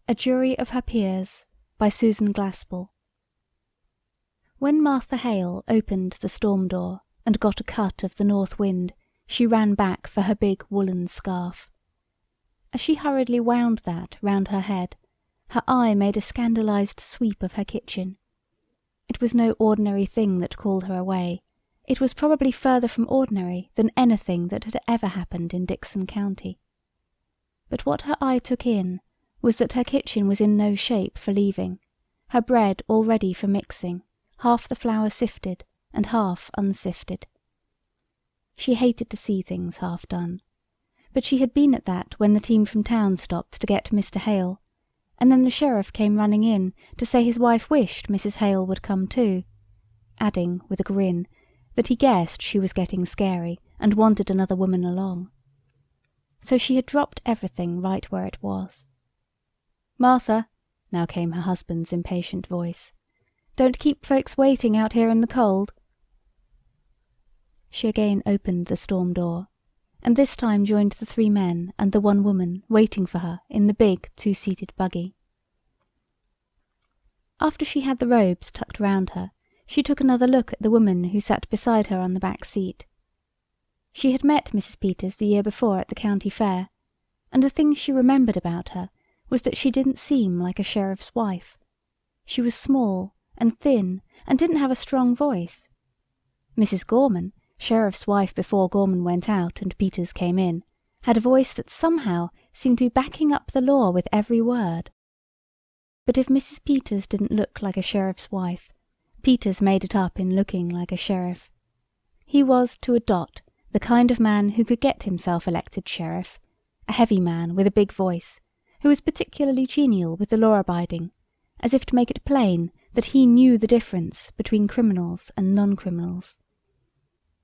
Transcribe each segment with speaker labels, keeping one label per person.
Speaker 1: A Jury of Her Peers by Susan Glaspell. When Martha Hale opened the storm door and got a cut of the north wind, she ran back for her big woolen scarf. As she hurriedly wound that round her head, her eye made a scandalized sweep of her kitchen. It was no ordinary thing that called her away. It was probably further from ordinary than anything that had ever happened in Dickson County. But what her eye took in was that her kitchen was in no shape for leaving, her bread all ready for mixing, half the flour sifted and half unsifted. She hated to see things half done, but she had been at that when the team from town stopped to get Mr. Hale, and then the sheriff came running in to say his wife wished Mrs. Hale would come too, adding with a grin that he guessed she was getting scary and wanted another woman along. So she had dropped everything right where it was. "Martha," now came her husband's impatient voice, "don't keep folks waiting out here in the cold." She again opened the storm door, and this time joined the 3 men and the 1 woman waiting for her in the big 2-seated buggy. After she had the robes tucked round her, she took another look at the woman who sat beside her on the back seat. She had met Mrs. Peters the year before at the county fair, and the thing she remembered about her was that she didn't seem like a sheriff's wife. She was small and thin and didn't have a strong voice. Mrs. Gorman, sheriff's wife before Gorman went out and Peters came in, had a voice that somehow seemed to be backing up the law with every word. But if Mrs. Peters didn't look like a sheriff's wife, Peters made it up in looking like a sheriff. He was, to a dot, the kind of man who could get himself elected sheriff, a heavy man with a big voice, who was particularly genial with the law-abiding, as if to make it plain that he knew the difference between criminals and non-criminals.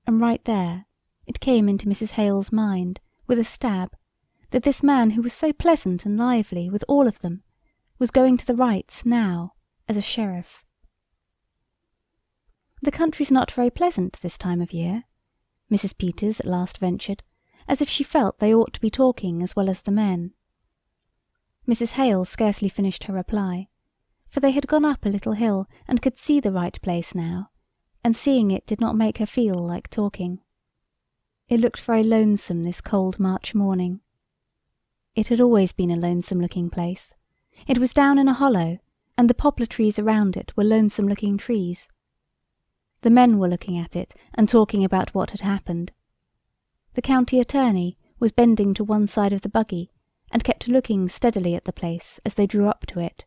Speaker 1: And right there it came into Mrs. Hale's mind, with a stab, that this man who was so pleasant and lively with all of them was going to the rights now as a sheriff. "The country's not very pleasant this time of year," Mrs. Peters at last ventured, as if she felt they ought to be talking as well as the men. Mrs. Hale scarcely finished her reply, for they had gone up a little hill and could see the right place now, and seeing it did not make her feel like talking. It looked very lonesome this cold March morning. It had always been a lonesome-looking place. It was down in a hollow, and the poplar trees around it were lonesome-looking trees. The men were looking at it and talking about what had happened. The county attorney was bending to one side of the buggy and kept looking steadily at the place as they drew up to it.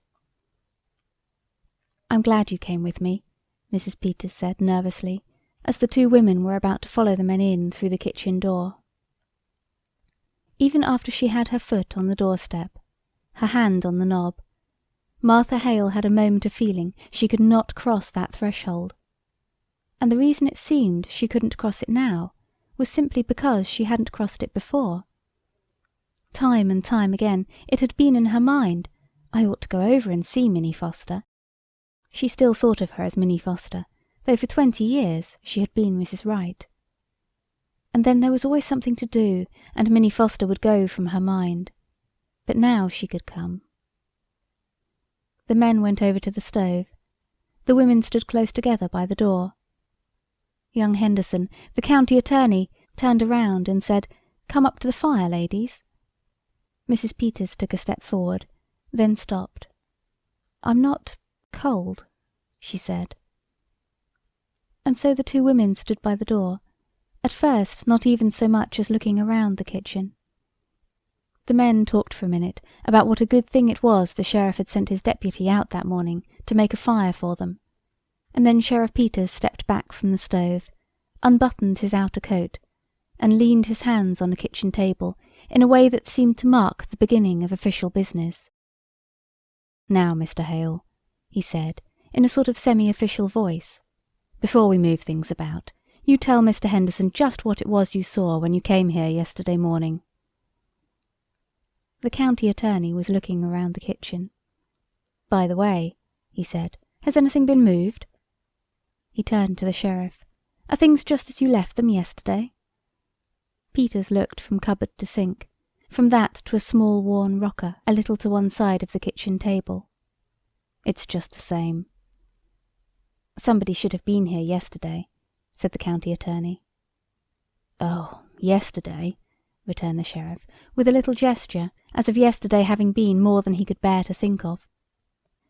Speaker 1: "I'm glad you came with me," Mrs. Peters said nervously, as the 2 women were about to follow the men in through the kitchen door. Even after she had her foot on the doorstep, her hand on the knob, Martha Hale had a moment of feeling she could not cross that threshold. And the reason it seemed she couldn't cross it now was simply because she hadn't crossed it before. Time and time again it had been in her mind, I ought to go over and see Minnie Foster. She still thought of her as Minnie Foster, though for 20 years she had been Mrs. Wright. And then there was always something to do, and Minnie Foster would go from her mind. But now she could come. The men went over to the stove. The women stood close together by the door. Young Henderson, the county attorney, turned around and said, "Come up to the fire, ladies." Mrs. Peters took a step forward, then stopped. "I'm not cold," she said. And so the 2 women stood by the door, at first not even so much as looking around the kitchen. The men talked for a minute about what a good thing it was the sheriff had sent his deputy out that morning to make a fire for them, and then Sheriff Peters stepped back from the stove, unbuttoned his outer coat, and leaned his hands on the kitchen table in a way that seemed to mark the beginning of official business. "Now, Mr. Hale," he said, in a sort of semi-official voice, "before we move things about, you tell Mr. Henderson just what it was you saw when you came here yesterday morning." The county attorney was looking around the kitchen. "By the way," he said, "has anything been moved?" He turned to the sheriff. "Are things just as you left them yesterday?" Peters looked from cupboard to sink, from that to a small worn rocker a little to one side of the kitchen table. "It's just the same." "Somebody should have been here yesterday," said the county attorney. "Oh, yesterday," returned the sheriff, with a little gesture, as of yesterday having been more than he could bear to think of.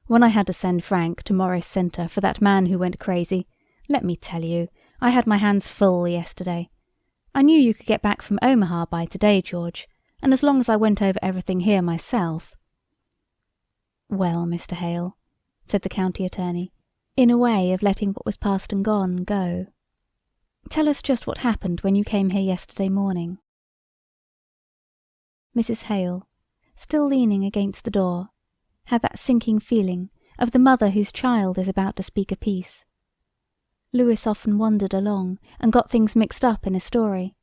Speaker 1: "When I had to send Frank to Morris Center for that man who went crazy, let me tell you, I had my hands full yesterday. I knew you could get back from Omaha by today, George, and as long as I went over everything here myself—" "Well, Mr. Hale," said the county attorney, in a way of letting what was past and gone go, "tell us just what happened when you came here yesterday morning." Mrs. Hale, still leaning against the door, had that sinking feeling of the mother whose child is about to speak a piece. Lewis often wandered along and got things mixed up in a story.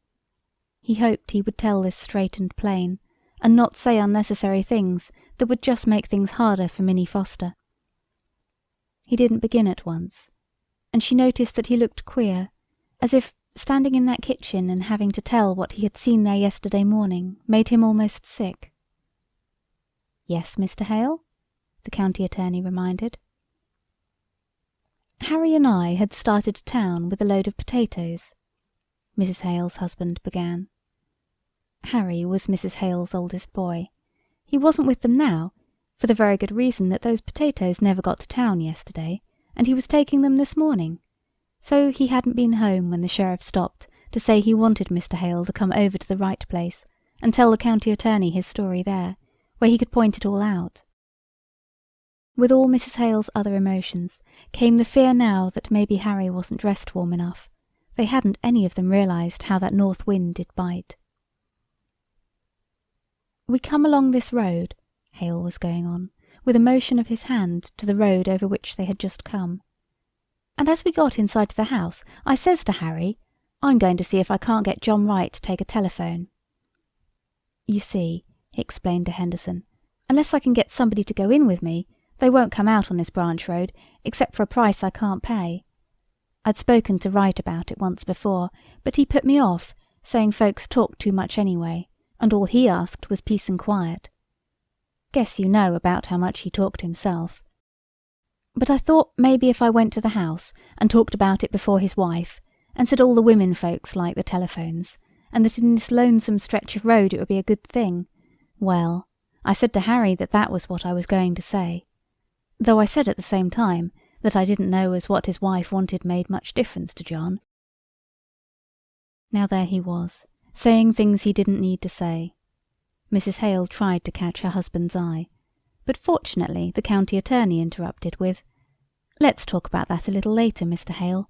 Speaker 1: He hoped he would tell this straight and plain, and not say unnecessary things that would just make things harder for Minnie Foster. He didn't begin at once, and she noticed that he looked queer, as if standing in that kitchen and having to tell what he had seen there yesterday morning made him almost sick. "Yes, Mr. Hale?" the county attorney reminded. "Harry and I had started to town with a load of potatoes," Mrs. Hale's husband began. Harry was Mrs. Hale's oldest boy. He wasn't with them now, for the very good reason that those potatoes never got to town yesterday, and he was taking them this morning, so he hadn't been home when the sheriff stopped to say he wanted Mr. Hale to come over to the right place and tell the county attorney his story there, where he could point it all out. With all Mrs. Hale's other emotions came the fear now that maybe Harry wasn't dressed warm enough. They hadn't any of them realized how that north wind did bite. "We come along this road," Hale was going on, with a motion of his hand to the road over which they had just come. "And as we got inside the house, I says to Harry, I'm going to see if I can't get John Wright to take a telephone. You see," he explained to Henderson, "unless I can get somebody to go in with me, they won't come out on this branch road, except for a price I can't pay. I'd spoken to Wright about it once before, but he put me off, saying folks talked too much anyway, and all he asked was peace and quiet. Guess you know about how much he talked himself. But I thought maybe if I went to the house and talked about it before his wife, and said all the women folks like the telephones, and that in this lonesome stretch of road it would be a good thing, well, I said to Harry that that was what I was going to say. Though I said at the same time that I didn't know as what his wife wanted made much difference to John." Now there he was, saying things he didn't need to say. Mrs. Hale tried to catch her husband's eye, but fortunately the county attorney interrupted with, "Let's talk about that a little later, Mr. Hale.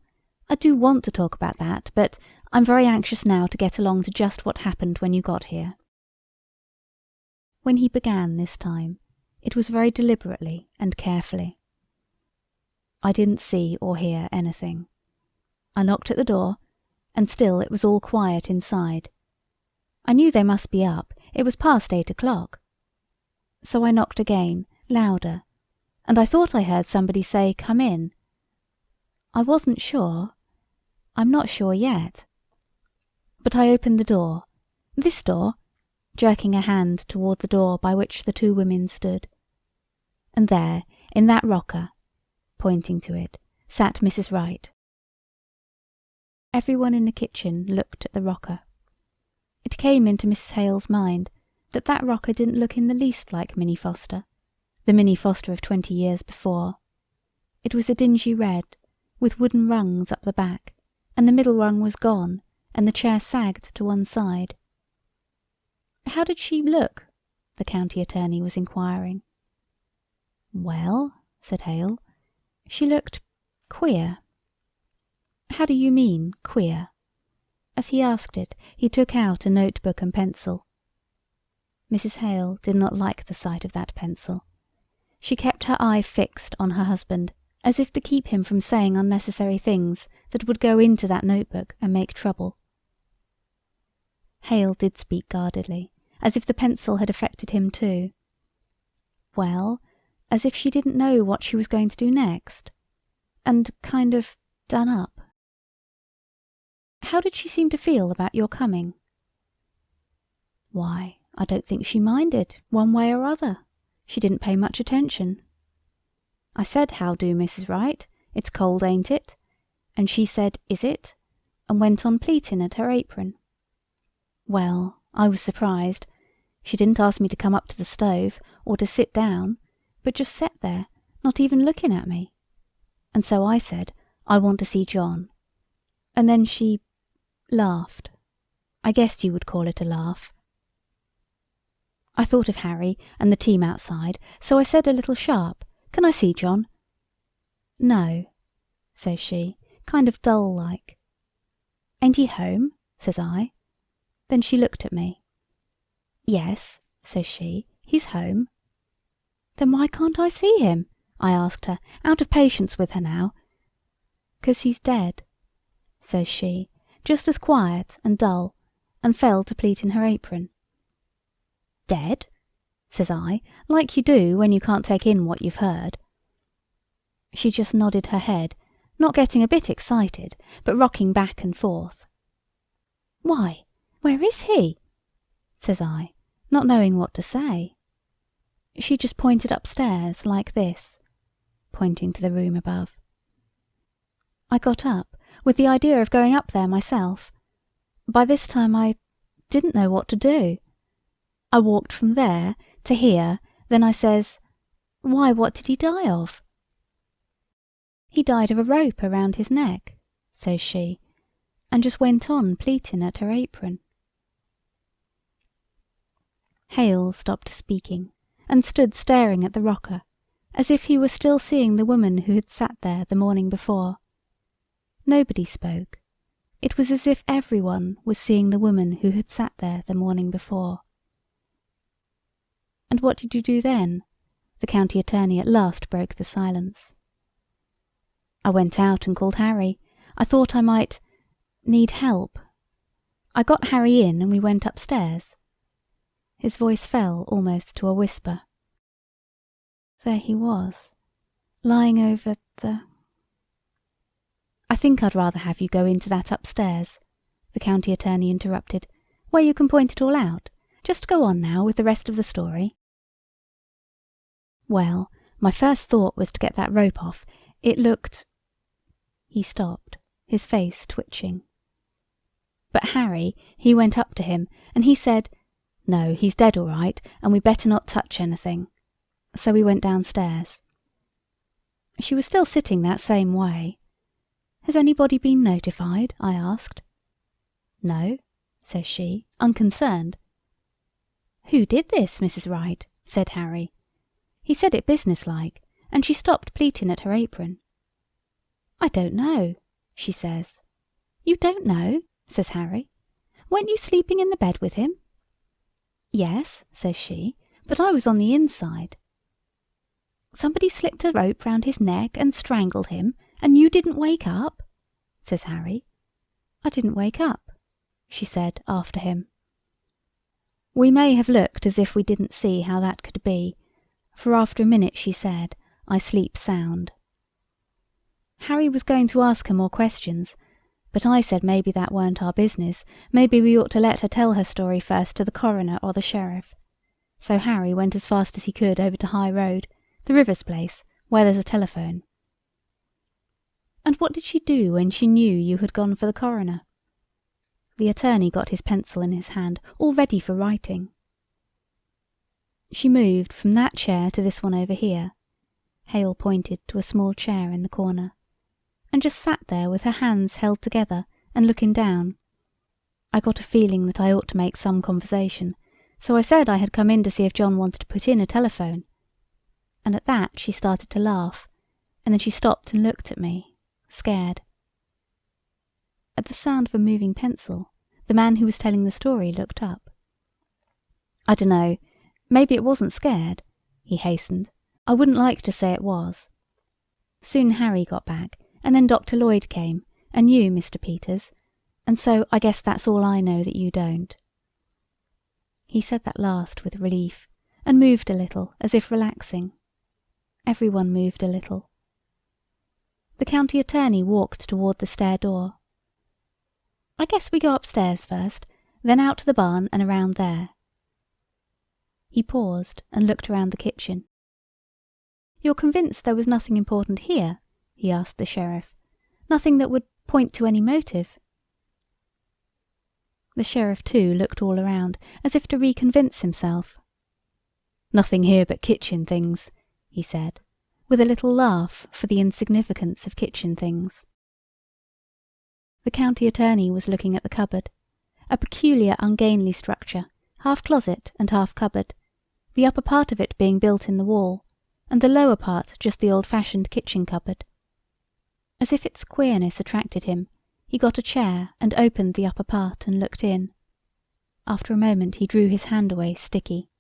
Speaker 1: I do want to talk about that, but I'm very anxious now to get along to just what happened when you got here." When he began this time, it was very deliberately and carefully. "I didn't see or hear anything. I knocked at the door, and still it was all quiet inside. I knew they must be up, it was past 8 o'clock. So I knocked again, louder, and I thought I heard somebody say, 'Come in.' I wasn't sure. I'm not sure yet. But I opened the door, this door," jerking a hand toward the door by which the two women stood. And there, in that rocker, pointing to it, sat Mrs. Wright. Everyone in the kitchen looked at the rocker. It came into Mrs. Hale's mind that that rocker didn't look in the least like Minnie Foster, the Minnie Foster of 20 years before. It was a dingy red, with wooden rungs up the back, and the middle rung was gone, and the chair sagged to one side. "How did she look?" the county attorney was inquiring. "Well," said Hale, "she looked queer." "How do you mean, queer?" As he asked it, he took out a notebook and pencil. Mrs. Hale did not like the sight of that pencil. She kept her eye fixed on her husband, as if to keep him from saying unnecessary things that would go into that notebook and make trouble. Hale did speak guardedly, as if the pencil had affected him too. Well, as if she didn't know what she was going to do next. And kind of done up. "How did she seem to feel about your coming?" "Why, I don't think she minded, one way or other. She didn't pay much attention. I said, "How do, Mrs. Wright? It's cold, ain't it?" And she said, "Is it?" and went on pleating at her apron. Well, I was surprised. She didn't ask me to come up to the stove, or to sit down, but just sat there, not even looking at me. And so I said, "I want to see John." And then she laughed. I guess you would call it a laugh. I thought of Harry and the team outside, so I said a little sharp, "Can I see John?" "No," says she, kind of dull-like. "Ain't he home?" says I. Then she looked at me. "Yes," says she, "he's home." "Then why can't I see him?" I asked her, out of patience with her now. "'Cause he's dead," says she, just as quiet and dull, and fell to pleating her apron. "Dead?" says I, like you do when you can't take in what you've heard. She just nodded her head, not getting a bit excited, but rocking back and forth. "Why, where is he?" says I, not knowing what to say. She just pointed upstairs like this, pointing to the room above. I got up, with the idea of going up there myself. By this time I didn't know what to do. I walked from there to here, then I says, "Why, what did he die of?" "He died of a rope around his neck," says she, and just went on pleating at her apron. Hale stopped speaking, and stood staring at the rocker, as if he were still seeing the woman who had sat there the morning before. Nobody spoke. It was as if everyone was seeing the woman who had sat there the morning before. "And what did you do then?" The county attorney at last broke the silence. "I went out and called Harry. I thought I might need help. I got Harry in and we went upstairs." His voice fell almost to a whisper. There he was, lying over the... "I think I'd rather have you go into that upstairs," the county attorney interrupted, "where you can point it all out. Just go on now with the rest of the story." "Well, my first thought was to get that rope off. It looked..." He stopped, his face twitching. "But Harry, he went up to him, and he said, 'No, he's dead all right, and we better not touch anything.' So we went downstairs." She was still sitting that same way. "Has anybody been notified?" I asked. "No," says she, unconcerned. "Who did this, Mrs. Wright?" said Harry. He said it businesslike, and she stopped pleating at her apron. "I don't know," she says. "You don't know?" says Harry. "Weren't you sleeping in the bed with him?" "Yes," says she, "but I was on the inside." "Somebody slipped a rope round his neck and strangled him, and you didn't wake up?" says Harry. "I didn't wake up," she said after him. We may have looked as if we didn't see how that could be, for after a minute she said, "I sleep sound." Harry was going to ask her more questions, but I said maybe that weren't our business, maybe we ought to let her tell her story first to the coroner or the sheriff. So Harry went as fast as he could over to High Road, the Rivers place, where there's a telephone. "And what did she do when she knew you had gone for the coroner?" The attorney got his pencil in his hand, all ready for writing. "She moved from that chair to this one over here," Hale pointed to a small chair in the corner, "and just sat there with her hands held together and looking down. I got a feeling that I ought to make some conversation, so I said I had come in to see if John wanted to put in a telephone. And at that she started to laugh, and then she stopped and looked at me, scared." At the sound of a moving pencil, the man who was telling the story looked up. "I dunno, maybe it wasn't scared," he hastened. "I wouldn't like to say it was." Soon Harry got back, and then Dr. Lloyd came, and you, Mr. Peters, and so I guess that's all I know that you don't. He said that last with relief, and moved a little, as if relaxing. Everyone moved a little. The county attorney walked toward the stair door. "I guess we go upstairs first, then out to the barn and around there." He paused and looked around the kitchen. "You're convinced there was nothing important here?" he asked the sheriff. "Nothing that would point to any motive?" The sheriff too looked all around, as if to reconvince himself. "Nothing here but kitchen things," he said, with a little laugh for the insignificance of kitchen things. The county attorney was looking at the cupboard, a peculiar ungainly structure, half closet and half cupboard, the upper part of it being built in the wall, and the lower part just the old-fashioned kitchen cupboard. As if its queerness attracted him, he got a chair and opened the upper part and looked in. After a moment he drew his hand away, sticky.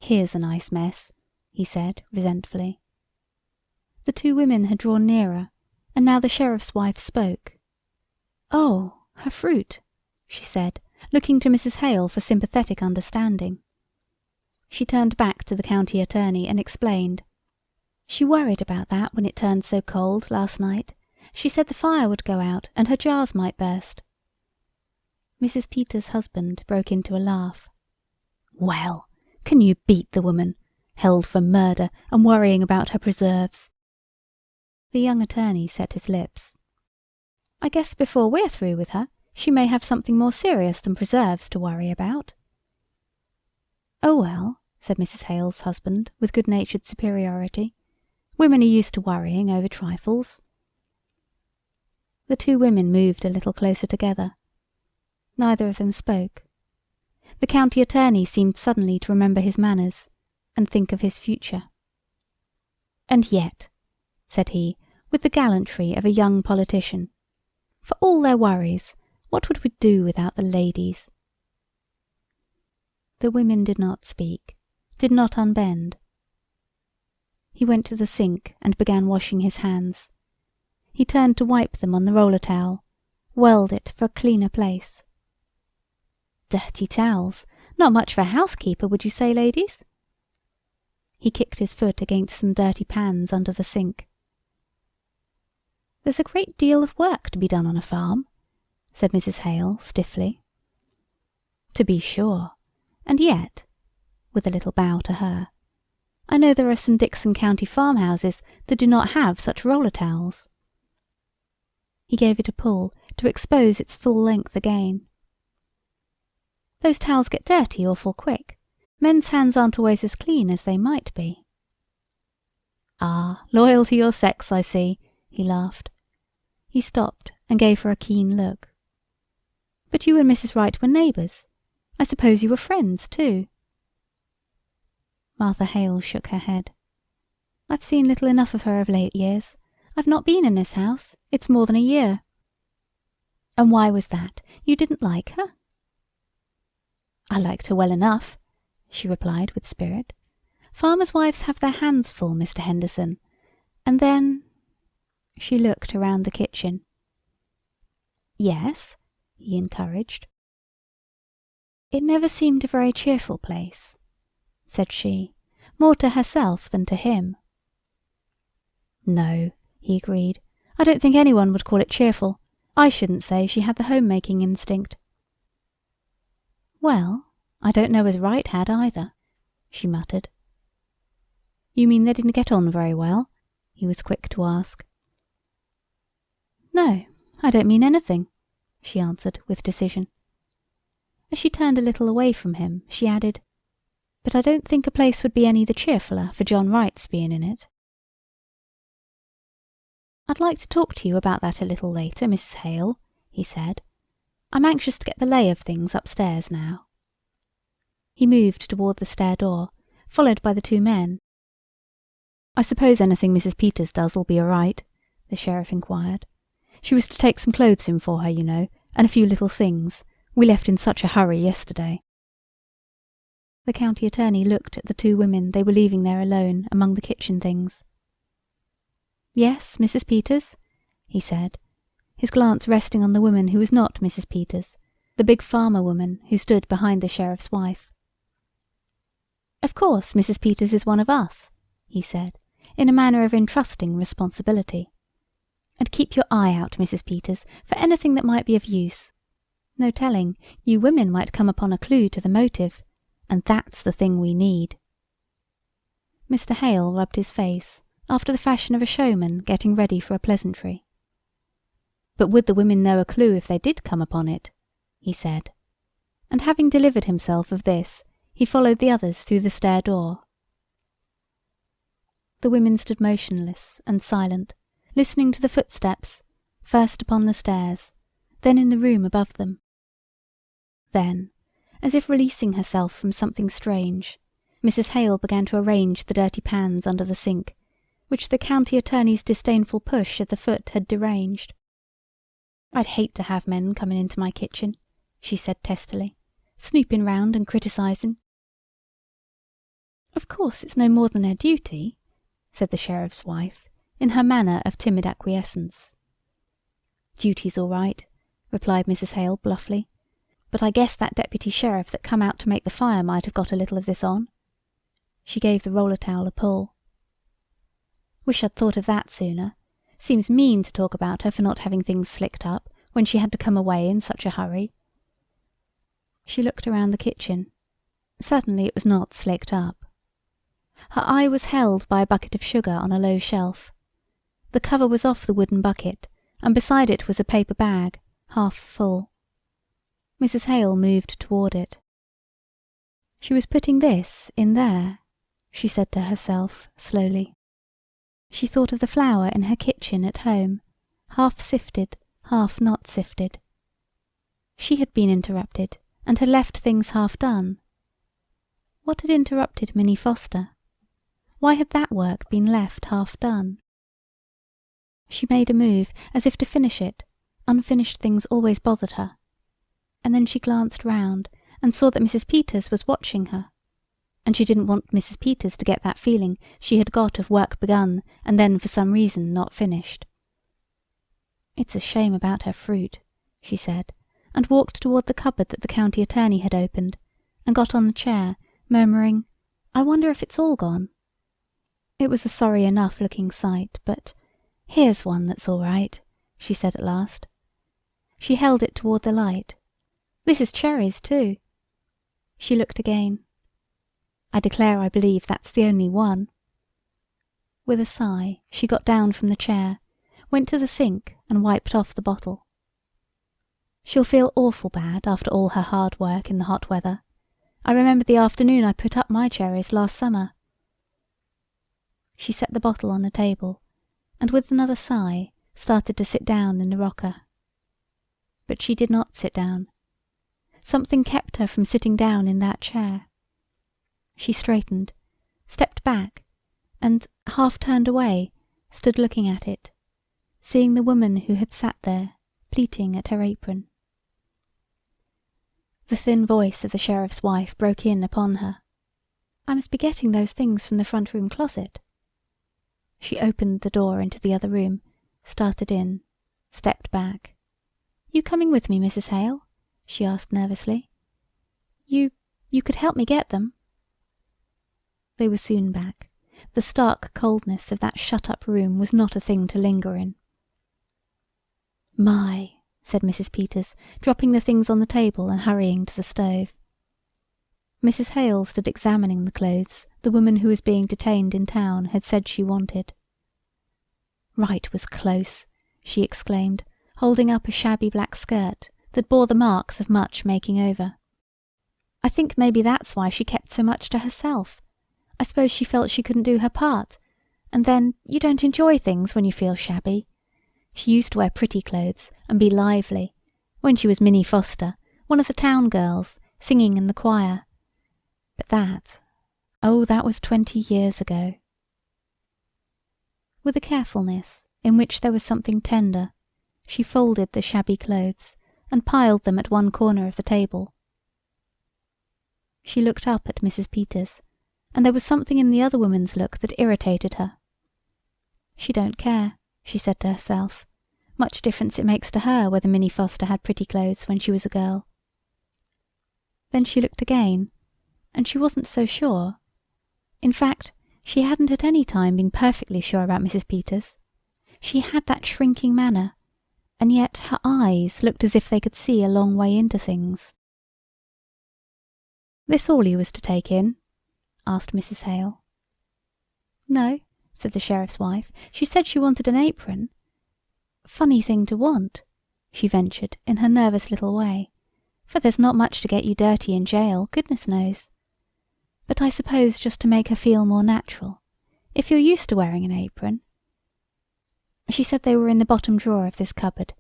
Speaker 1: "Here's a nice mess," he said resentfully. The two women had drawn nearer, and now the sheriff's wife spoke. "Oh, her fruit," she said, looking to Mrs. Hale for sympathetic understanding. She turned back to the county attorney and explained. "She worried about that when it turned so cold last night. She said the fire would go out and her jars might burst." Mrs. Peters' husband broke into a laugh. "Well, can you beat the woman? Held for murder and worrying about her preserves." The young attorney set his lips. "I guess before we're through with her, she may have something more serious than preserves to worry about." "Oh well," said Mrs. Hale's husband with good-natured superiority. "Women are used to worrying over trifles." The two women moved a little closer together. Neither of them spoke. The county attorney seemed suddenly to remember his manners and think of his future. "And yet," said he, with the gallantry of a young politician, "for all their worries, what would we do without the ladies?" The women did not speak, did not unbend. He went to the sink and began washing his hands. He turned to wipe them on the roller towel, whirled it for a cleaner place. "Dirty towels. Not much for a housekeeper, would you say, ladies?" He kicked his foot against some dirty pans under the sink. "There's a great deal of work to be done on a farm," said Mrs. Hale stiffly. "To be sure. And yet," with a little bow to her, "I know there are some Dixon County farmhouses that do not have such roller towels." He gave it a pull to expose its full length again. "Those towels get dirty awful quick. Men's hands aren't always as clean as they might be." "Ah, loyal to your sex, I see," he laughed. He stopped and gave her a keen look. "But you and Mrs. Wright were neighbours. I suppose you were friends, too." Martha Hale shook her head. "I've seen little enough of her of late years. I've not been in this house. It's more than a year." "And why was that? You didn't like her?" "I liked her well enough," she replied with spirit. "Farmers' wives have their hands full, Mr. Henderson. And then—" She looked around the kitchen. "Yes?" he encouraged. "It never seemed a very cheerful place," said she, more to herself than to him. "No," he agreed. "I don't think anyone would call it cheerful. I shouldn't say she had the home-making instinct." "Well, I don't know as Wright had either," she muttered. "You mean they didn't get on very well?" he was quick to ask. "No, I don't mean anything," she answered with decision. As she turned a little away from him, she added, "But I don't think a place would be any the cheerfuller for John Wright's being in it." "I'd like to talk to you about that a little later, Mrs. Hale," he said. "I'm anxious to get the lay of things upstairs now." He moved toward the stair door, followed by the two men. "I suppose anything Mrs. Peters does will be all right?" the sheriff inquired. "She was to take some clothes in for her, you know, and a few little things. We left in such a hurry yesterday." The county attorney looked at the two women they were leaving there alone among the kitchen things. "Yes, Mrs. Peters?" he said, his glance resting on the woman who was not Mrs. Peters, the big farmer woman who stood behind the sheriff's wife. "Of course Mrs. Peters is one of us," he said, in a manner of entrusting responsibility. "And keep your eye out, Mrs. Peters, for anything that might be of use. No telling, you women might come upon a clue to the motive, And that's the thing we need." Mr. Hale rubbed his face, after the fashion of a showman getting ready for a pleasantry. "But would the women know a clue if they did come upon it?" he said. And having delivered himself of this, he followed the others through the stair door. The women stood motionless and silent, listening to the footsteps, first upon the stairs, then in the room above them. Then, as if releasing herself from something strange, Mrs. Hale began to arrange the dirty pans under the sink, which the county attorney's disdainful push at the foot had deranged. "I'd hate to have men coming into my kitchen," she said testily, "snooping round and criticising." "Of course it's no more than their duty," said the sheriff's wife, in her manner of timid acquiescence. "Duty's all right," replied Mrs. Hale bluffly, "but I guess that deputy sheriff that come out to make the fire might have got a little of this on." She gave the roller towel a pull. "Wish I'd thought of that sooner. Seems mean to talk about her for not having things slicked up when she had to come away in such a hurry." She looked around the kitchen. Certainly it was not slicked up. Her eye was held by a bucket of sugar on a low shelf. The cover was off the wooden bucket, and beside it was a paper bag, half full. Mrs. Hale moved toward it. "She was putting this in there," she said to herself, slowly. She thought of the flour in her kitchen at home, half sifted, half not sifted. She had been interrupted, and had left things half done. What had interrupted Minnie Foster? Why had that work been left half done? She made a move, as if to finish it. Unfinished things always bothered her. And then she glanced round, and saw that Mrs. Peters was watching her. And she didn't want Mrs. Peters to get that feeling she had got of work begun and then for some reason not finished. "It's a shame about her fruit," she said, and walked toward the cupboard that the county attorney had opened, and got on the chair, murmuring, "I wonder if it's all gone." It was a sorry enough looking sight, but "Here's one that's all right," she said at last. She held it toward the light. "This is cherries, too." She looked again. "I declare I believe that's the only one." With a sigh, she got down from the chair, went to the sink and wiped off the bottle. "She'll feel awful bad after all her hard work in the hot weather. I remember the afternoon I put up my cherries last summer." She set the bottle on a table, and with another sigh started to sit down in the rocker. But she did not sit down. Something kept her from sitting down in that chair. She straightened, stepped back, and, half turned away, stood looking at it, seeing the woman who had sat there, pleating at her apron. The thin voice of the sheriff's wife broke in upon her. "I must be getting those things from the front room closet." She opened the door into the other room, started in, stepped back. "You coming with me, Mrs. Hale?" she asked nervously. You could help me get them." They were soon back. The stark coldness of that shut-up room was not a thing to linger in. "My," said Mrs. Peters, dropping the things on the table and hurrying to the stove. Mrs. Hale stood examining the clothes the woman who was being detained in town had said she wanted. "Wright was close," she exclaimed, holding up a shabby black skirt that bore the marks of much making over. "I think maybe that's why she kept so much to herself. I suppose she felt she couldn't do her part, and then you don't enjoy things when you feel shabby. She used to wear pretty clothes and be lively, when she was Minnie Foster, one of the town girls, singing in the choir. But that was 20 years ago." With a carefulness in which there was something tender, she folded the shabby clothes and piled them at one corner of the table. She looked up at Mrs. Peters, and there was something in the other woman's look that irritated her. "She don't care," she said to herself. "Much difference it makes to her whether Minnie Foster had pretty clothes when she was a girl." Then she looked again, and she wasn't so sure. In fact, she hadn't at any time been perfectly sure about Mrs. Peters. She had that shrinking manner, and yet her eyes looked as if they could see a long way into things. "This all you was to take in?" asked Mrs. Hale. "No," said the sheriff's wife. "She said she wanted an apron. Funny thing to want," she ventured in her nervous little way, "for there's not much to get you dirty in jail, goodness knows. But I suppose just to make her feel more natural, if you're used to wearing an apron." She said they were in the bottom drawer of this cupboard.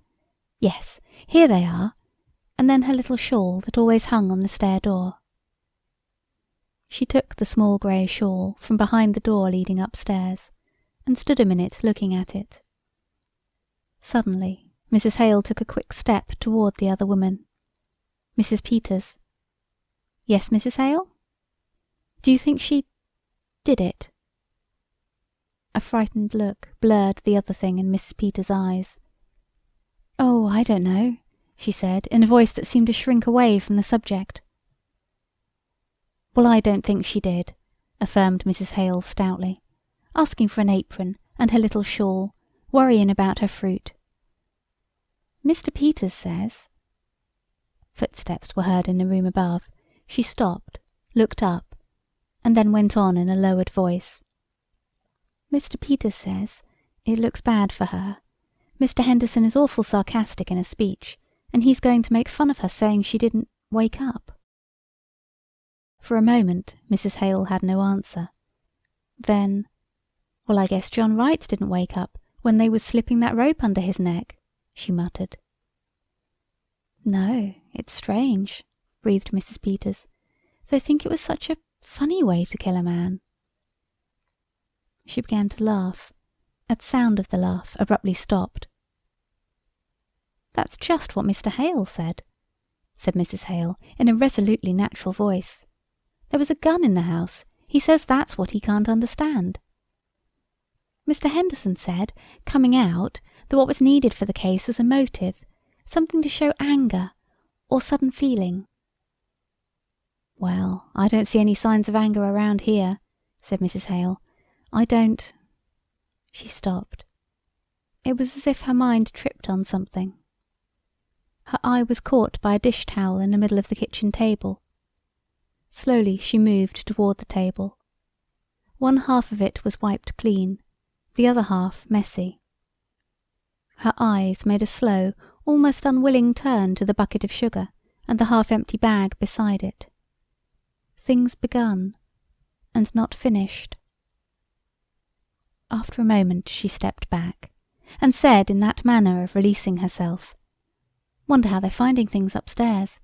Speaker 1: "Yes, here they are," and then her little shawl that always hung on the stair door. She took the small grey shawl from behind the door leading upstairs, and stood a minute looking at it. Suddenly, Mrs. Hale took a quick step toward the other woman. "Mrs. Peters." "Yes, Mrs. Hale?" "Do you think she did it?" A frightened look blurred the other thing in Mrs. Peters' eyes. "Oh, I don't know," she said in a voice that seemed to shrink away from the subject. "Well, I don't think she did," affirmed Mrs. Hale stoutly, "asking for an apron and her little shawl, worrying about her fruit. Mr. Peters says—" Footsteps were heard in the room above. She stopped, looked up, and then went on in a lowered voice. "Mr. Peters says it looks bad for her. Mr. Henderson is awful sarcastic in a speech, and he's going to make fun of her saying she didn't wake up." For a moment Mrs. Hale had no answer. Then, "Well, I guess John Wright didn't wake up when they was slipping that rope under his neck," she muttered. "No, it's strange," breathed Mrs. Peters. "They think it was such a funny way to kill a man." She began to laugh. At sound of the laugh, abruptly stopped. "That's just what Mr. Hale said," said Mrs. Hale in a resolutely natural voice. "There was a gun in the house. He says that's what he can't understand. Mr. Henderson said, coming out, that what was needed for the case was a motive, something to show anger or sudden feeling." "Well, I don't see any signs of anger around here," said Mrs. Hale. "I don't—" She stopped. It was as if her mind tripped on something. Her eye was caught by a dish towel in the middle of the kitchen table. Slowly she moved toward the table. One half of it was wiped clean, the other half messy. Her eyes made a slow, almost unwilling turn to the bucket of sugar and the half-empty bag beside it. Things begun, and not finished. After a moment she stepped back, and said in that manner of releasing herself, "Wonder how they're finding things upstairs.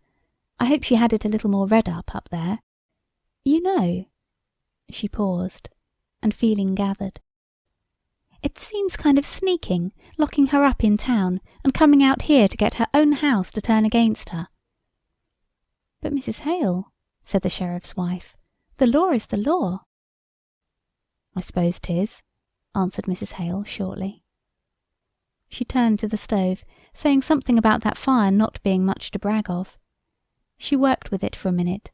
Speaker 1: I hope she had it a little more red up there. You know—" She paused, and feeling gathered. "It seems kind of sneaking, locking her up in town and coming out here to get her own house to turn against her." "But Mrs. Hale," said the sheriff's wife, "the law is the law." "I suppose 'tis," answered Mrs. Hale shortly. She turned to the stove, saying something about that fire not being much to brag of. She worked with it for a minute,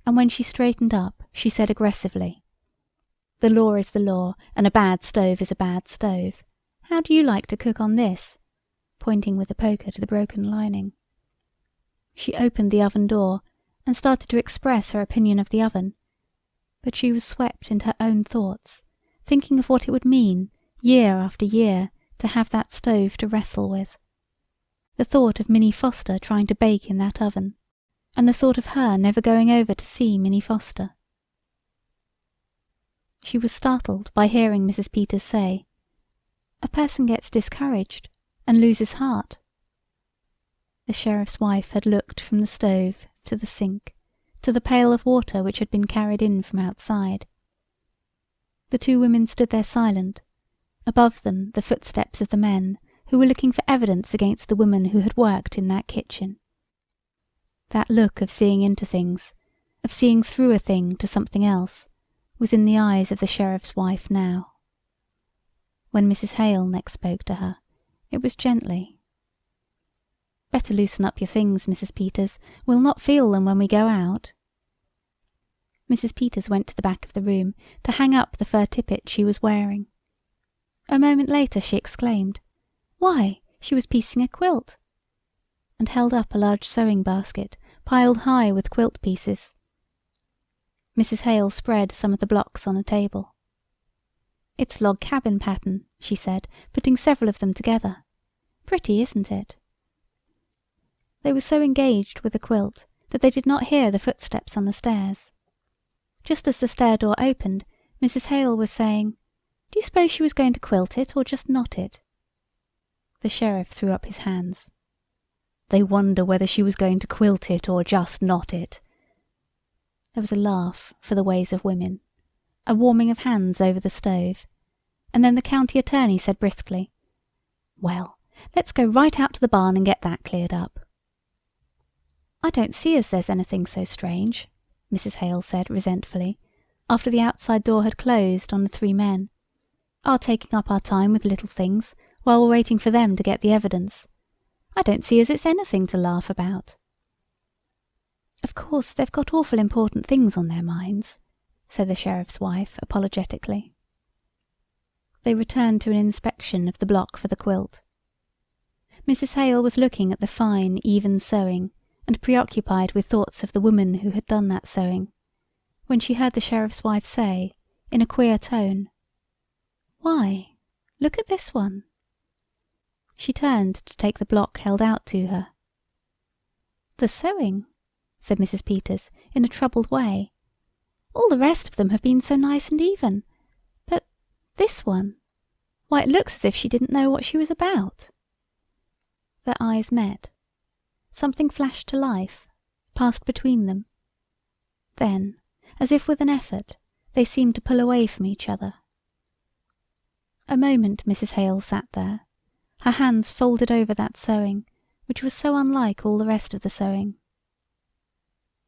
Speaker 1: and when she straightened up she said aggressively, "The law is the law, and a bad stove is a bad stove. How do you like to cook on this?" pointing with the poker to the broken lining. She opened the oven door and started to express her opinion of the oven, but she was swept into her own thoughts, thinking of what it would mean, year after year, to have that stove to wrestle with. The thought of Minnie Foster trying to bake in that oven, and the thought of her never going over to see Minnie Foster. She was startled by hearing Mrs. Peters say, "A person gets discouraged and loses heart." The sheriff's wife had looked from the stove to the sink, to the pail of water which had been carried in from outside. The two women stood there silent, above them the footsteps of the men who were looking for evidence against the woman who had worked in that kitchen. That look of seeing into things, of seeing through a thing to something else, was in the eyes of the sheriff's wife now. When Mrs. Hale next spoke to her, it was gently. "Better loosen up your things, Mrs. Peters. We'll not feel them when we go out." Mrs. Peters went to the back of the room to hang up the fur tippet she was wearing. A moment later she exclaimed, "Why, she was piecing a quilt," and held up a large sewing basket piled high with quilt pieces. Mrs. Hale spread some of the blocks on a table. "It's log cabin pattern," she said, putting several of them together. "Pretty, isn't it?" They were so engaged with the quilt that they did not hear the footsteps on the stairs. Just as the stair door opened, Mrs. Hale was saying, "Do you suppose she was going to quilt it or just knot it?" The sheriff threw up his hands. "They wonder whether she was going to quilt it or just knot it." There was a laugh for the ways of women, a warming of hands over the stove, and then the county attorney said briskly, "Well, let's go right out to the barn and get that cleared up." "I don't see as there's anything so strange," Mrs. Hale said resentfully, after the outside door had closed on the three men. "Our taking up our time with little things while we're waiting for them to get the evidence. I don't see as it's anything to laugh about." "Of course they've got awful important things on their minds," said the sheriff's wife apologetically. They returned to an inspection of the block for the quilt. Mrs. Hale was looking at the fine, even sewing and preoccupied with thoughts of the woman who had done that sewing, when she heard the sheriff's wife say, in a queer tone, "Why, look at this one." She turned to take the block held out to her. "The sewing," said Mrs. Peters in a troubled way. "All the rest of them have been so nice and even. But this one, why, it looks as if she didn't know what she was about." Their eyes met. Something flashed to life, passed between them. Then, as if with an effort, they seemed to pull away from each other. A moment Mrs. Hale sat there, her hands folded over that sewing, which was so unlike all the rest of the sewing.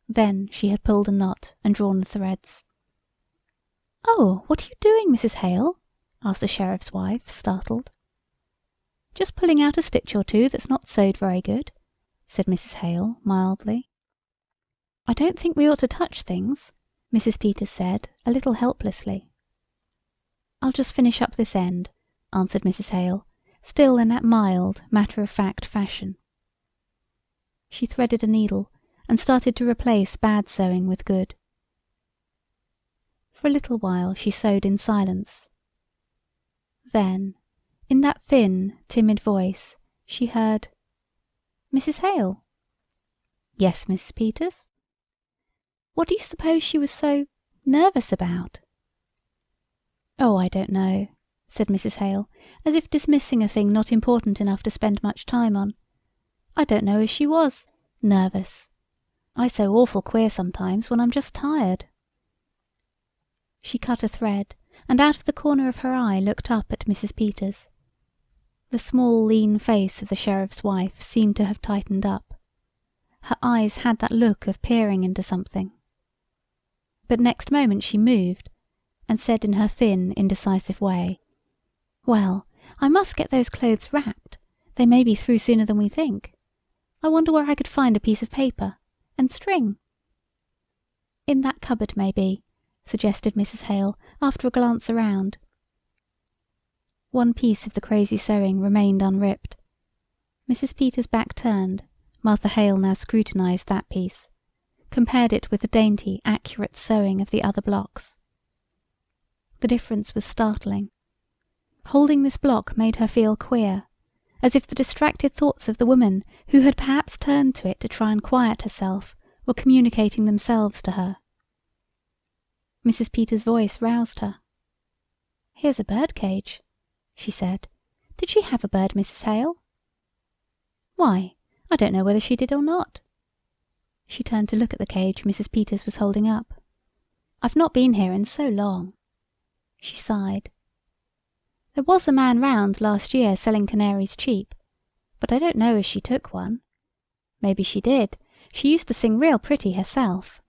Speaker 1: Then she had pulled a knot and drawn the threads. "Oh, what are you doing, Mrs. Hale?" asked the sheriff's wife, startled. "Just pulling out a stitch or two that's not sewed very good," said Mrs. Hale mildly. "I don't think we ought to touch things," Mrs. Peters said, a little helplessly. "I'll just finish up this end," answered Mrs. Hale, still in that mild, matter-of-fact fashion. She threaded a needle and started to replace bad sewing with good. For a little while she sewed in silence. Then, in that thin, timid voice, she heard, "Mrs. Hale?" "Yes, Mrs. Peters?" "What do you suppose she was so nervous about?" "Oh, I don't know," said Mrs. Hale, as if dismissing a thing not important enough to spend much time on. "I don't know as she was nervous. I sew awful queer sometimes when I'm just tired." She cut a thread, and out of the corner of her eye looked up at Mrs. Peters. The small, lean face of the sheriff's wife seemed to have tightened up. Her eyes had that look of peering into something. But next moment she moved, and said in her thin, indecisive way, "Well, I must get those clothes wrapped. They may be through sooner than we think. I wonder where I could find a piece of paper and string." "In that cupboard, maybe," suggested Mrs. Hale, after a glance around. One piece of the crazy sewing remained unripped. Mrs. Peters' back turned, Martha Hale now scrutinized that piece, compared it with the dainty, accurate sewing of the other blocks. The difference was startling. Holding this block made her feel queer, as if the distracted thoughts of the woman who had perhaps turned to it to try and quiet herself were communicating themselves to her. Mrs. Peters' voice roused her. "Here's a bird cage," she said. "Did she have a bird, Mrs. Hale?" "Why, I don't know whether she did or not." She turned to look at the cage Mrs. Peters was holding up. "I've not been here in so long." She sighed. "There was a man round last year selling canaries cheap, but I don't know as she took one. Maybe she did. She used to sing real pretty herself."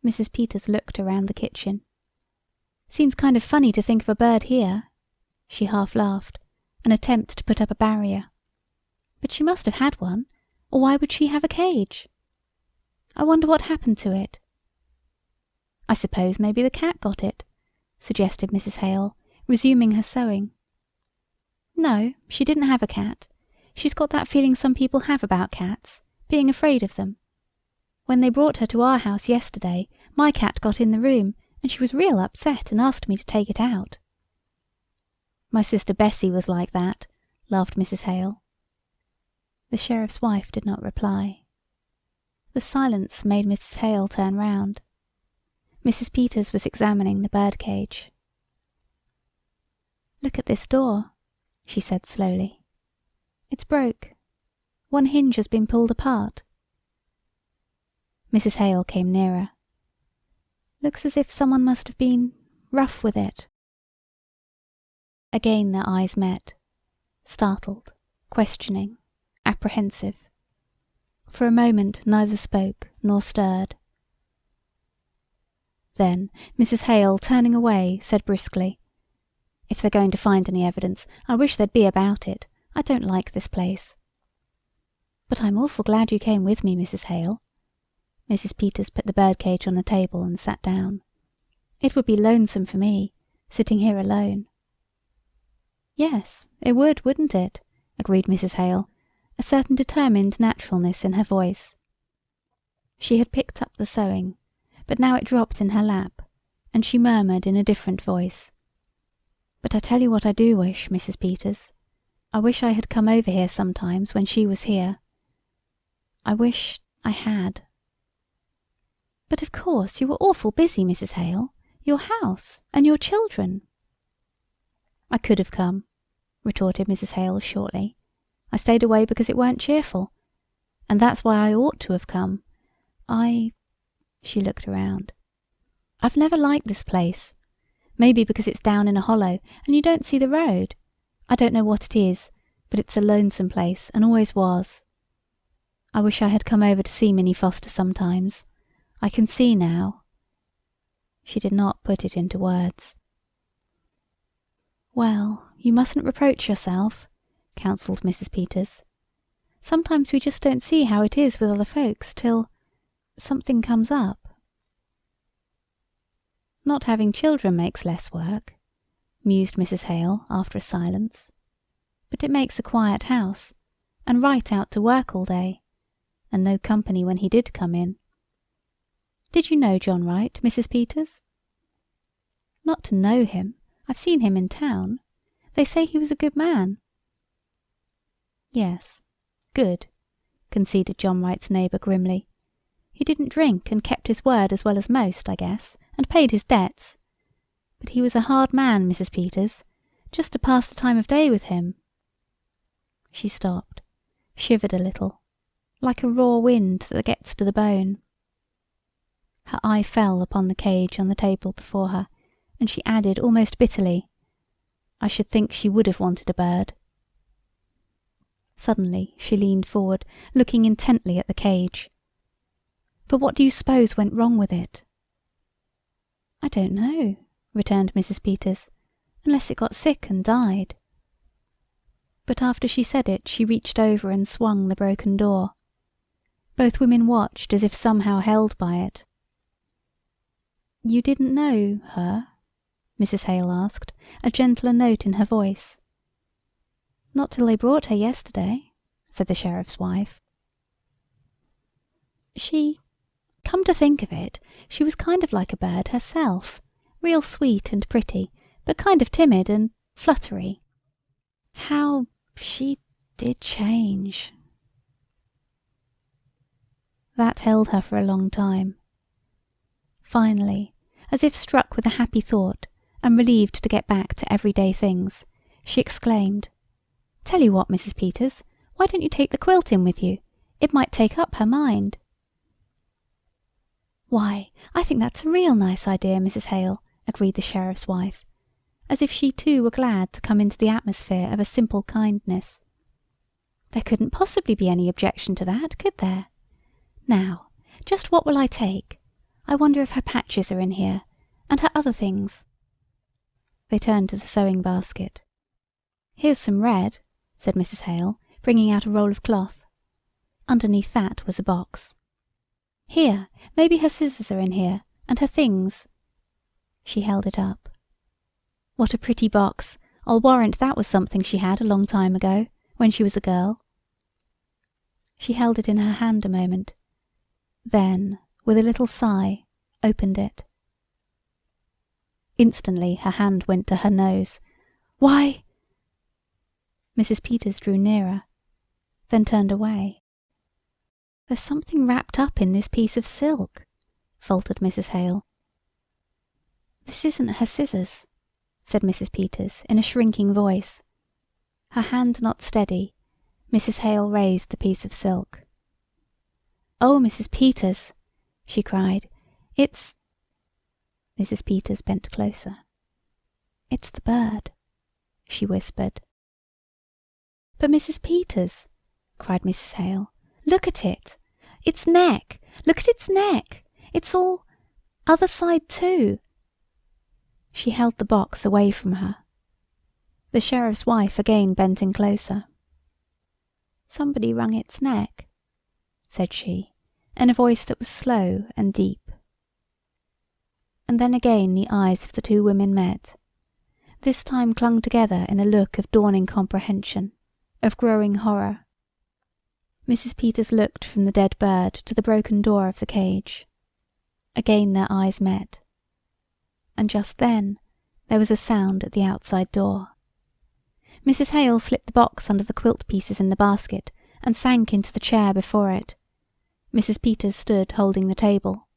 Speaker 1: Mrs. Peters looked around the kitchen. "Seems kind of funny to think of a bird here." She half laughed, an attempt to put up a barrier. "But she must have had one, or why would she have a cage? I wonder what happened to it." "I suppose maybe the cat got it," suggested Mrs. Hale, resuming her sewing. "No, she didn't have a cat. She's got that feeling some people have about cats, being afraid of them. When they brought her to our house yesterday, My cat got in the room, and she was real upset and asked me to take it out." "My sister Bessie was like that," laughed Mrs. Hale. The sheriff's wife did not reply. The silence made Mrs. Hale turn round. Mrs. Peters was examining the birdcage. "Look at this door," she said slowly. "It's broke. One hinge has been pulled apart." Mrs. Hale came nearer. "Looks as if someone must have been rough with it." Again their eyes met, startled, questioning, apprehensive. For a moment neither spoke nor stirred. Then Mrs. Hale, turning away, said briskly, "If they're going to find any evidence, I wish there'd be about it. I don't like this place." "But I'm awful glad you came with me, Mrs. Hale." Mrs. Peters put the birdcage on the table and sat down. "It would be lonesome for me, sitting here alone." "Yes, it would, wouldn't it?" agreed Mrs. Hale, a certain determined naturalness in her voice. She had picked up the sewing, but now it dropped in her lap, and she murmured in a different voice, "But I tell you what I do wish, Mrs. Peters. I wish I had come over here sometimes when she was here. I wish I had." "But of course you were awful busy, Mrs. Hale. Your house and your children." "I could have come," retorted Mrs. Hale shortly. "I stayed away because it weren't cheerful. And that's why I ought to have come. She looked around. "I've never liked this place. Maybe because it's down in a hollow and you don't see the road. I don't know what it is, but it's a lonesome place and always was. I wish I had come over to see Minnie Foster sometimes. I can see now." She did not put it into words. "Well, you mustn't reproach yourself," counselled Mrs. Peters. "Sometimes we just don't see how it is with other folks till something comes up." "Not having children makes less work," mused Mrs. Hale after a silence. "But it makes a quiet house, and Wright out to work all day, and no company when he did come in. Did you know John Wright, Mrs. Peters?" "Not to know him. I've seen him in town. They say he was a good man." "Yes, good," conceded John Wright's neighbour grimly. "He didn't drink and kept his word as well as most, I guess, and paid his debts. But he was a hard man, Mrs. Peters, just to pass the time of day with him." She stopped, shivered a little, like a raw wind that gets to the bone. Her eye fell upon the cage on the table before her, and she added almost bitterly, "I should think she would have wanted a bird." Suddenly she leaned forward, looking intently at the cage. "But what do you suppose went wrong with it?" "I don't know," returned Mrs. Peters, "unless it got sick and died." But after she said it she reached over and swung the broken door. Both women watched as if somehow held by it. "You didn't know her?" Mrs. Hale asked, a gentler note in her voice. "Not till they brought her yesterday," said the sheriff's wife. Come to think of it, she was kind of like a bird herself, real sweet and pretty, but kind of timid and fluttery. How she did change." That held her for a long time. Finally, as if struck with a happy thought and relieved to get back to everyday things, she exclaimed, "Tell you what, Mrs. Peters, why don't you take the quilt in with you? It might take up her mind." "Why, I think that's a real nice idea, Mrs. Hale," agreed the sheriff's wife, as if she too were glad to come into the atmosphere of a simple kindness. "There couldn't possibly be any objection to that, could there? Now, just what will I take? I wonder if her patches are in here, and her other things." They turned to the sewing basket. "Here's some red," said Mrs. Hale, bringing out a roll of cloth. Underneath that was a box. "Here, maybe her scissors are in here, and her things." She held it up. "What a pretty box. I'll warrant that was something she had a long time ago, when she was a girl." She held it in her hand a moment. Then, with a little sigh, opened it. Instantly her hand went to her nose. "Why—" Mrs. Peters drew nearer, then turned away. "There's something wrapped up in this piece of silk," faltered Mrs. Hale. "This isn't her scissors," said Mrs. Peters in a shrinking voice. Her hand not steady, Mrs. Hale raised the piece of silk. "Oh, Mrs. Peters!" she cried. "It's—" Mrs. Peters bent closer. "It's the bird," she whispered. "But Mrs. Peters," cried Mrs. Hale, "look at it! Its neck! Look at its neck! It's all other side too!" She held the box away from her. The sheriff's wife again bent in closer. "Somebody wrung its neck," said she, in a voice that was slow and deep. And then again the eyes of the two women met, this time clung together in a look of dawning comprehension, of growing horror. Mrs. Peters looked from the dead bird to the broken door of the cage. Again their eyes met. And just then there was a sound at the outside door. Mrs. Hale slipped the box under the quilt pieces in the basket and sank into the chair before it. Mrs. Peters stood holding the table.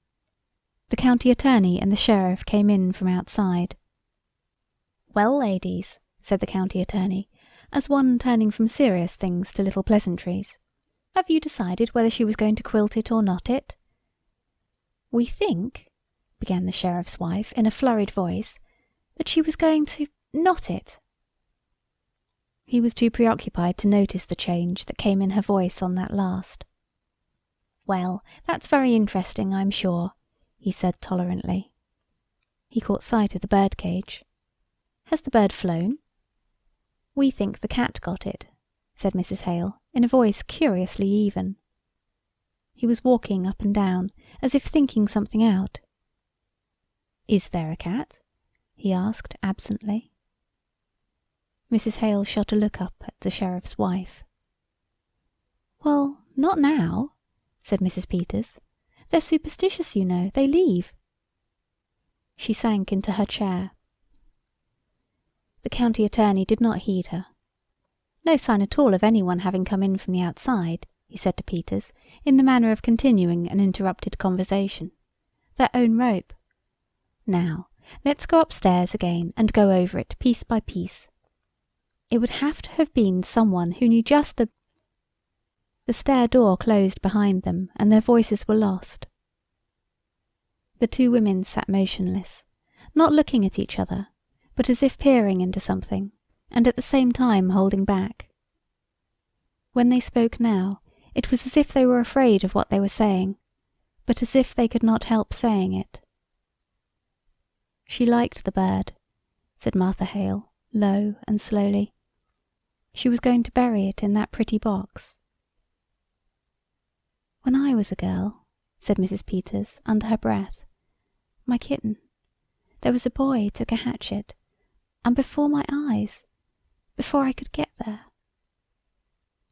Speaker 1: The county attorney and the sheriff came in from outside. "Well, ladies," said the county attorney, as one turning from serious things to little pleasantries, "have you decided whether she was going to quilt it or not it?" "We think," began the sheriff's wife in a flurried voice, "that she was going to not it." He was too preoccupied to notice the change that came in her voice on that last. "Well, that's very interesting, I'm sure," he said tolerantly. He caught sight of the bird cage. "Has the bird flown?" "We think the cat got it," said Mrs. Hale in a voice curiously even. He was walking up and down, as if thinking something out. "Is there a cat?" he asked absently. Mrs. Hale shot a look up at the sheriff's wife. "Well, not now," said Mrs. Peters. "They're superstitious, you know. They leave." She sank into her chair. The county attorney did not heed her. "No sign at all of anyone having come in from the outside," he said to Peters, in the manner of continuing an interrupted conversation. "Their own rope. Now, let's go upstairs again and go over it piece by piece. It would have to have been someone who knew just the—" The stair door closed behind them and their voices were lost. The two women sat motionless, not looking at each other, but as if peering into something, and at the same time holding back. When they spoke now, it was as if they were afraid of what they were saying, but as if they could not help saying it. "She liked the bird," said Martha Hale, low and slowly. "She was going to bury it in that pretty box." "When I was a girl," said Mrs. Peters under her breath, "my kitten, there was a boy took a hatchet, and before my eyes, before I could get there—"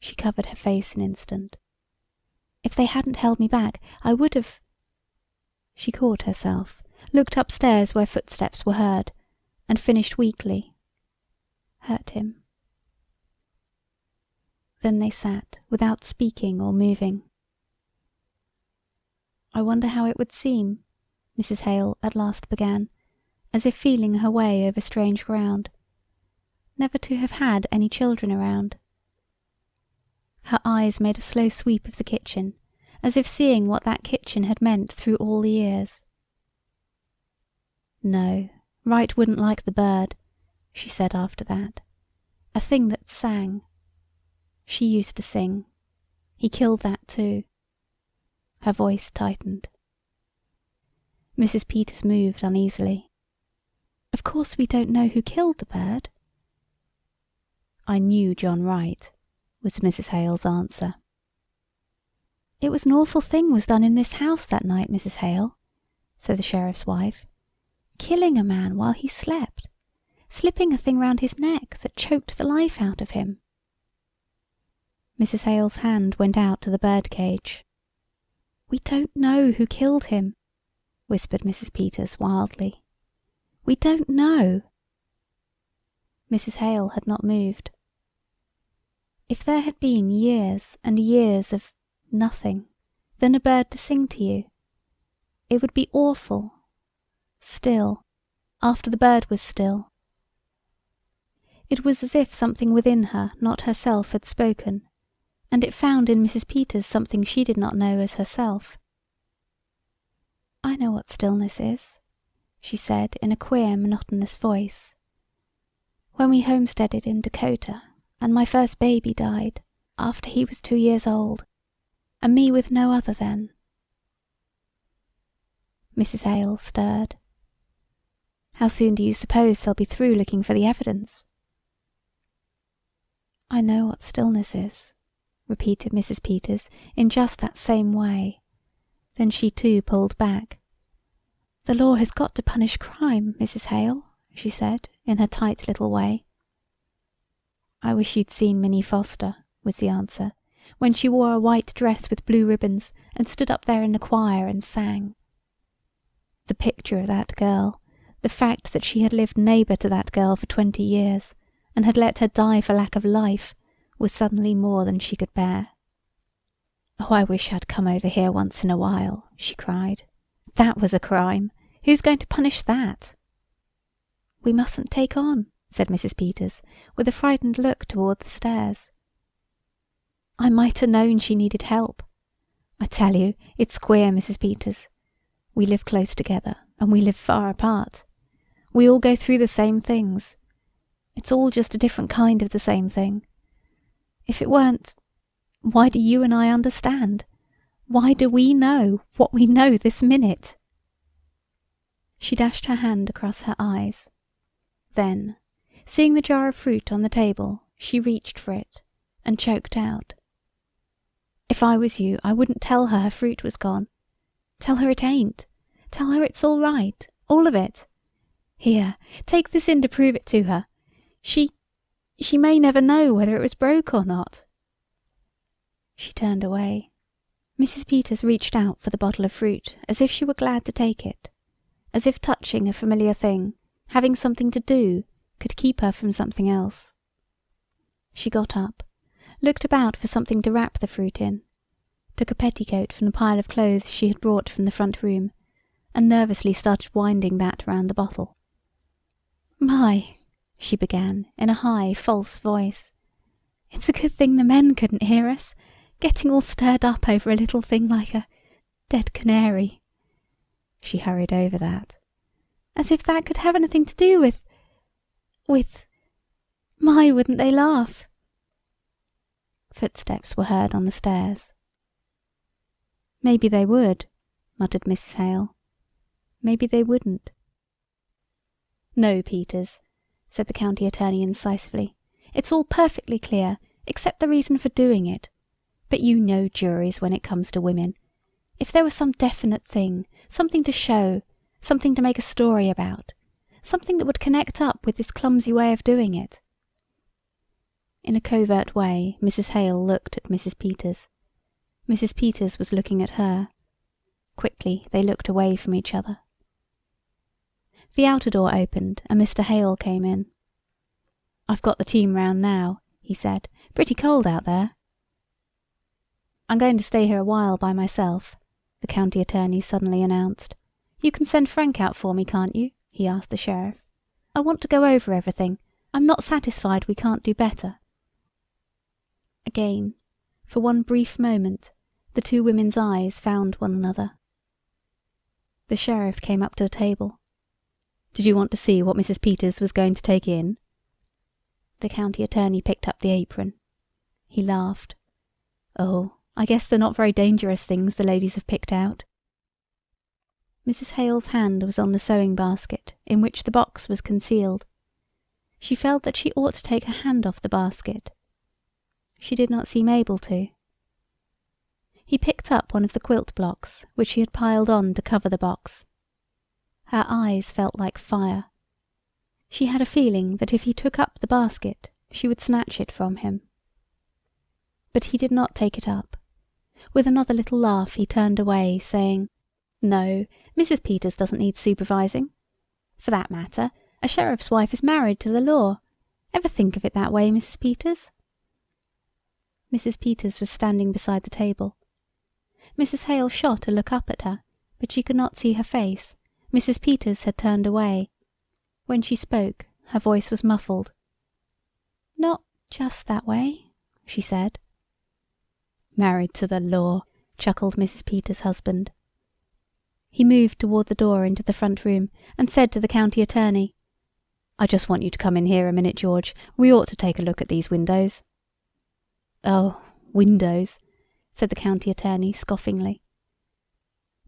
Speaker 1: She covered her face an instant. "If they hadn't held me back, I would have—" She caught herself, looked upstairs where footsteps were heard, and finished weakly. "Hurt him." Then they sat without speaking or moving. "I wonder how it would seem," Mrs. Hale at last began, as if feeling her way over strange ground, "never to have had any children around." Her eyes made a slow sweep of the kitchen, as if seeing what that kitchen had meant through all the years. "No, Wright wouldn't like the bird," she said after that. "A thing that sang. She used to sing. He killed that too." Her voice tightened. Mrs. Peters moved uneasily. "Of course we don't know who killed the bird." "I knew John Wright," was Mrs. Hale's answer. "It was an awful thing was done in this house that night, Mrs. Hale," said the sheriff's wife. "Killing a man while he slept. Slipping a thing round his neck that choked the life out of him." Mrs. Hale's hand went out to the bird cage. "We don't know who killed him," whispered Mrs. Peters wildly. "We don't know." Mrs. Hale had not moved. If there had been years and years of nothing, then a bird to sing to you, it would be awful. Still, after the bird was still. It was as if something within her, not herself, had spoken, and it found in Mrs. Peters something she did not know as herself. "I know what stillness is," she said in a queer, monotonous voice. "When we homesteaded in Dakota, and my first baby died after he was 2 years old, and me with no other then." Mrs. Hale stirred. "How soon do you suppose they'll be through looking for the evidence?" "I know what stillness is," repeated Mrs. Peters in just that same way. Then she too pulled back. "The law has got to punish crime, Mrs. Hale," she said in her tight little way. "I wish you'd seen Minnie Foster," was the answer, "when she wore a white dress with blue ribbons and stood up there in the choir and sang. The picture of that girl, the fact that she had lived neighbour to that girl for 20 years and had let her die for lack of life, was suddenly more than she could bear. Oh, I wish I'd come over here once in a while," she cried. "That was a crime. Who's going to punish that?" "We mustn't take on," said Mrs. Peters, with a frightened look toward the stairs. "I might have known she needed help. I tell you, it's queer, Mrs. Peters. We live close together, and we live far apart. We all go through the same things. It's all just a different kind of the same thing. If it weren't, why do you and I understand? Why do we know what we know this minute?" She dashed her hand across her eyes. Then, seeing the jar of fruit on the table, she reached for it and choked out. "If I was you, I wouldn't tell her fruit was gone. Tell her it ain't. Tell her it's all right, all of it. Here, take this in to prove it to her. She may never know whether it was broke or not." She turned away. Mrs. Peters reached out for the bottle of fruit as if she were glad to take it, as if touching a familiar thing, having something to do, could keep her from something else. She got up, looked about for something to wrap the fruit in, took a petticoat from the pile of clothes she had brought from the front room, and nervously started winding that round the bottle. "My," she began in a high, false voice, "it's a good thing the men couldn't hear us, getting all stirred up over a little thing like a dead canary." She hurried over that. "As if that could have anything to do with... My, wouldn't they laugh?" Footsteps were heard on the stairs. "Maybe they would," muttered Mrs. Hale. "Maybe they wouldn't." "No, Peters," said the county attorney incisively. "It's all perfectly clear, except the reason for doing it. But you know juries when it comes to women. If there was some definite thing, something to show, something to make a story about, something that would connect up with this clumsy way of doing it." In a covert way, Mrs. Hale looked at Mrs. Peters. Mrs. Peters was looking at her. Quickly, they looked away from each other. The outer door opened and Mr. Hale came in. "I've got the team round now," he said. "Pretty cold out there." "I'm going to stay here a while by myself," the county attorney suddenly announced. "You can send Frank out for me, can't you?" he asked the sheriff. "I want to go over everything. I'm not satisfied we can't do better." Again, for one brief moment, the two women's eyes found one another. The sheriff came up to the table. "Did you want to see what Mrs. Peters was going to take in?" The county attorney picked up the apron. He laughed. "Oh, I guess they're not very dangerous things the ladies have picked out." Mrs. Hale's hand was on the sewing basket in which the box was concealed. She felt that she ought to take her hand off the basket. She did not seem able to. He picked up one of the quilt blocks which she had piled on to cover the box. Her eyes felt like fire. She had a feeling that if he took up the basket, she would snatch it from him. But he did not take it up. With another little laugh he turned away, saying, No, Mrs. Peters doesn't need supervising. For that matter, a sheriff's wife is married to the law. Ever think of it that way, Mrs. Peters?" Mrs. Peters was standing beside the table. Mrs. Hale shot a look up at her, but she could not see her face. Mrs. Peters had turned away. When she spoke, her voice was muffled. "Not just that way," she said. "Married to the law," chuckled Mrs. Peters' husband. He moved toward the door into the front room and said to the county attorney, "I just want you to come in here a minute, George. We ought to take a look at these windows." "Oh, windows," said the county attorney scoffingly.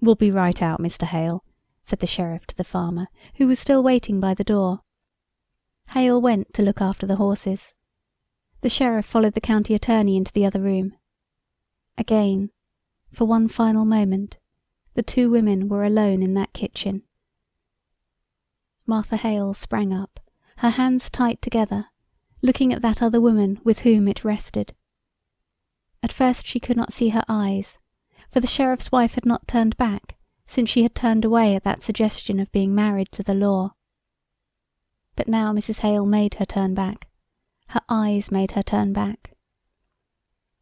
Speaker 1: "We'll be right out, Mr. Hale," said the sheriff to the farmer, who was still waiting by the door. Hale went to look after the horses. The sheriff followed the county attorney into the other room. Again, for one final moment, the two women were alone in that kitchen. Martha Hale sprang up, her hands tight together, looking at that other woman with whom it rested. At first she could not see her eyes, for the sheriff's wife had not turned back since she had turned away at that suggestion of being married to the law. But now Mrs. Hale made her turn back. Her eyes made her turn back.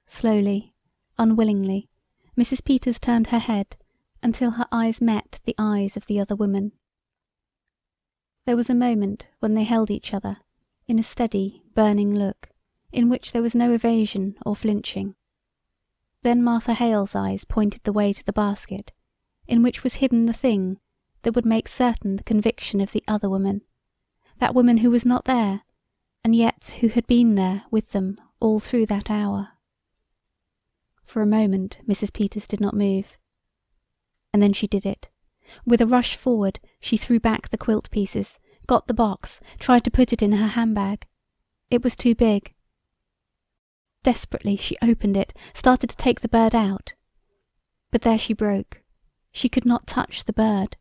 Speaker 1: Slowly, unwillingly, Mrs. Peters turned her head until her eyes met the eyes of the other woman. There was a moment when they held each other in a steady, burning look, in which there was no evasion or flinching. Then Martha Hale's eyes pointed the way to the basket, in which was hidden the thing that would make certain the conviction of the other woman, that woman who was not there, and yet who had been there with them all through that hour. For a moment Mrs. Peters did not move. And then she did it. With a rush forward, she threw back the quilt pieces, got the box, tried to put it in her handbag. It was too big. Desperately she opened it, started to take the bird out. But there she broke. She could not touch the bird.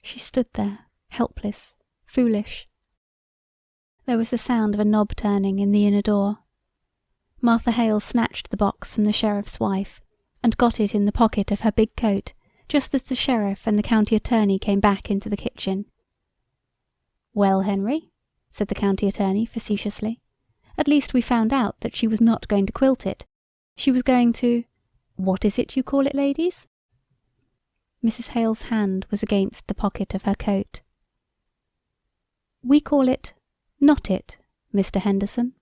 Speaker 1: She stood there, helpless, foolish. There was the sound of a knob turning in the inner door. Martha Hale snatched the box from the sheriff's wife and got it in the pocket of her big coat just as the sheriff and the county attorney came back into the kitchen. "Well, Henry," said the county attorney facetiously, "at least we found out that she was not going to quilt it. She was going to... what is it you call it, ladies?" Mrs. Hale's hand was against the pocket of her coat. "We call it... knot it, Mr. Henderson."